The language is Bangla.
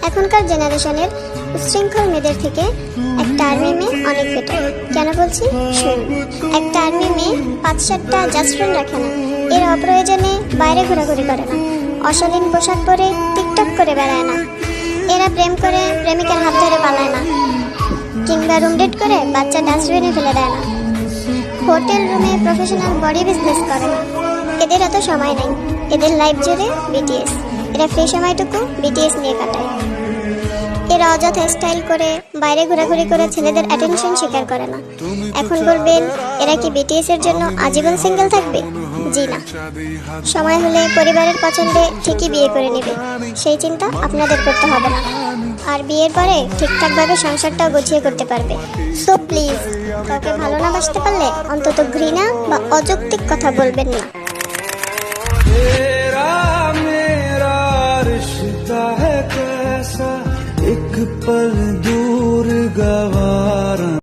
এখনকার জেনারেশনের উচ্ছৃঙ্খল মেয়েদের থেকে একটা আর্মি মেয়ে অনেক বেটার। কেন বলছি শুনুন। একটা আর্মি মেয়ে 5-7টা জাস্ট ফ্রেন্ড রাখে না, এর অপ্রয়োজনে বাইরে ঘোরাঘুরি করে না, অশালীন পোশাক পরে টিকটক করে বেড়ায় না, এরা প্রেম করে প্রেমিকার হাত ধরে পালায় না, কিংবা রুম ডেট করে বাচ্চা ডাস্টবিনে ফেলে দেয় না, হোটেল রুমে প্রফেশনাল বডি বিজনেস করে না। এদের এত সময় নেই, এদের লাইফ জুড়ে বিটিএস। এরা ফ্রি সময়টুকু বিটিএস নিয়ে কাটায়। এরা অযথা স্টাইল করে বাইরে ঘোরাঘুরি করে ছেলেদের অ্যাটেনশন স্বীকার করে না। এখন বলবেন এরা কি বিটিএস এর জন্য আজীবন সিঙ্গেল থাকবে? জি না, সময় হলে পরিবারের পছন্দে ঠিকই বিয়ে করে নেবে, সেই চিন্তা আপনাদের করতে হবে না। আর বিয়ের পরে ঠিকঠাকভাবে সংসারটাও গুছিয়ে করতে পারবে। সো প্লিজ, কাউকে ভালো না বাসতে পারলে অন্তত ঘৃণা বা অযৌক্তিক কথা বলবেন না। एक पल दूर गवा